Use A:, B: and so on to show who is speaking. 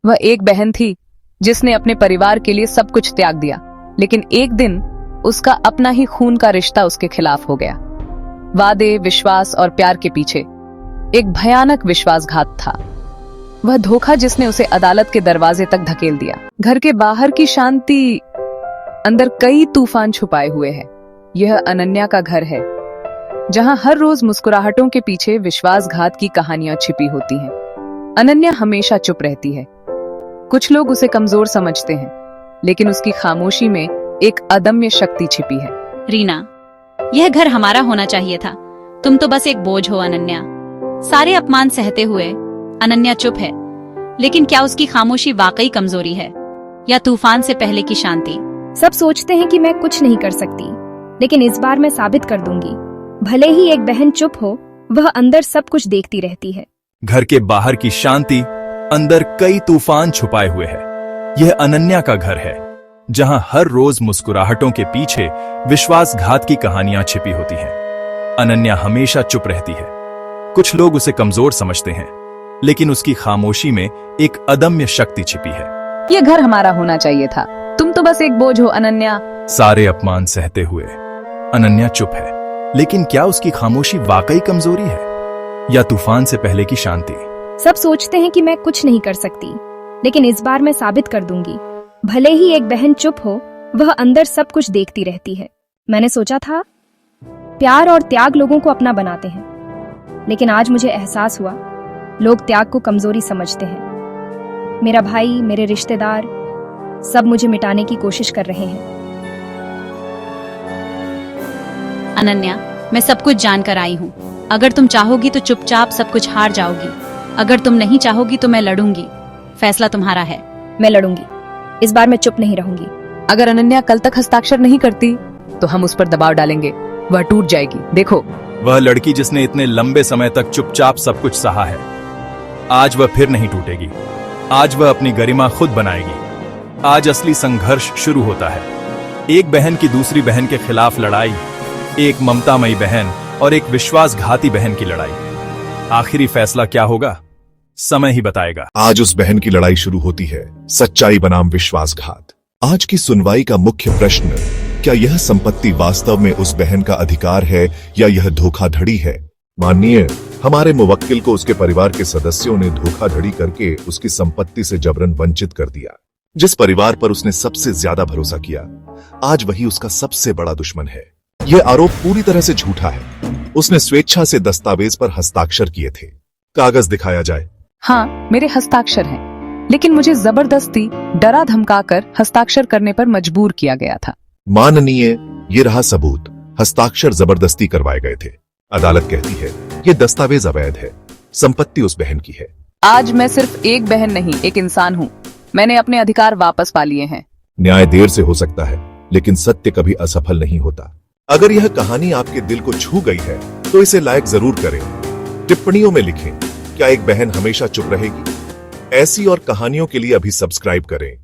A: वह एक बहन थी जिसने अपने परिवार के लिए सब कुछ त्याग दिया, लेकिन एक दिन उसका अपना ही खून का रिश्ता उसके खिलाफ हो गया। वादे, विश्वास और प्यार के पीछे एक भयानक विश्वासघात था। वह धोखा जिसने उसे अदालत के दरवाजे तक धकेल दिया। घर के बाहर की शांति, अंदर कई तूफान छुपाए हुए हैं। यह अनन्या का घर है, जहां हर रोज मुस्कुराहटों के पीछे विश्वासघात की कहानियां छिपी होती हैं। अनन्या हमेशा चुप रहती है। कुछ लोग उसे कमजोर समझते हैं, लेकिन उसकी खामोशी में एक अदम्य शक्ति छिपी है।
B: रीना, यह घर हमारा होना चाहिए था। तुम तो बस एक बोझ हो अनन्या। सारे अपमान सहते हुए अनन्या चुप है, लेकिन क्या उसकी खामोशी वाकई कमजोरी है या तूफान से पहले की शांति?
C: सब सोचते हैं कि मैं कुछ नहीं कर सकती, लेकिन इस बार मैं साबित कर दूंगी। भले ही एक बहन चुप हो, वह अंदर सब कुछ देखती रहती है।
D: घर के बाहर की शांति, अंदर कई तूफान छुपाए हुए है। यह अनन्या का घर है, जहां हर रोज मुस्कुराहटों के पीछे विश्वासघात की कहानियां छिपी होती हैं। अनन्या हमेशा चुप रहती है। कुछ लोग उसे कमजोर समझते हैं, लेकिन उसकी खामोशी में एक अदम्य शक्ति छिपी है।
A: यह घर हमारा होना चाहिए था। तुम तो बस एक बोझ हो अनन्या।
D: सारे अपमान सहते हुए अनन्या चुप है, लेकिन क्या उसकी खामोशी वाकई कमजोरी है या तूफान से पहले की शांति?
C: सब सोचते हैं कि मैं कुछ नहीं कर सकती, लेकिन इस बार मैं साबित कर दूंगी। भले ही एक बहन चुप हो, वह अंदर सब कुछ देखती रहती है। मैंने सोचा था प्यार और त्याग लोगों को अपना बनाते हैं, लेकिन आज मुझे एहसास हुआ लोग त्याग को कमजोरी समझते हैं। मेरा भाई, मेरे रिश्तेदार सब मुझे मिटाने की कोशिश कर रहे हैं।
B: अनन्या, मैं सब कुछ जानकर आई हूँ। अगर तुम चाहोगी तो चुपचाप सब कुछ हार जाओगी। अगर तुम नहीं चाहोगी तो मैं लड़ूंगी। फैसला तुम्हारा है।
C: मैं लड़ूंगी। इस बार मैं चुप नहीं रहूंगी।
A: अगर अनन्या कल तक हस्ताक्षर नहीं करती तो हम उस पर दबाव डालेंगे। वह टूट जाएगी। देखो,
D: वह लड़की जिसने इतने लंबे समय तक चुपचाप सब कुछ सहा है, आज वह फिर नहीं टूटेगी। आज वह अपनी गरिमा खुद बनाएगी। आज असली संघर्ष शुरू होता है। एक बहन की दूसरी बहन के खिलाफ लड़ाई, एक ममतामयी बहन और एक विश्वासघाती बहन की लड़ाई। आखिरी फैसला क्या होगा, समय ही बताएगा।
E: आज उस बहन की लड़ाई शुरू होती है, सच्चाई बनाम विश्वासघात। आज की सुनवाई का मुख्य प्रश्न, क्या यह संपत्ति वास्तव में उस बहन का अधिकार है या यह धोखाधड़ी है? माननीय, हमारे मुवक्किल को उसके परिवार के सदस्यों ने धोखाधड़ी करके उसकी संपत्ति से जबरन वंचित कर दिया। जिस परिवार पर उसने सबसे ज्यादा भरोसा किया, आज वही उसका सबसे बड़ा दुश्मन है। यह आरोप पूरी तरह से झूठा है। उसने स्वेच्छा से दस्तावेज पर हस्ताक्षर किए थे। कागज दिखाया जाए।
A: हाँ, मेरे हस्ताक्षर हैं, लेकिन मुझे जबरदस्ती डरा धमकाकर हस्ताक्षर करने पर मजबूर किया गया था।
E: माननीय, ये रहा सबूत। हस्ताक्षर जबरदस्ती करवाए गए थे। अदालत कहती है ये दस्तावेज अवैध है। संपत्ति उस बहन की है।
A: आज मैं सिर्फ एक बहन नहीं, एक इंसान हूँ। मैंने अपने अधिकार वापस पा लिए हैं।
E: न्याय देर से हो सकता है, लेकिन सत्य कभी असफल नहीं होता। अगर यह कहानी आपके दिल को छू गई है तो इसे लाइक जरूर करें। टिप्पणियों में लिखें, क्या एक बहन हमेशा चुप रहेगी? ऐसी और कहानियों के लिए अभी सब्सक्राइब करें।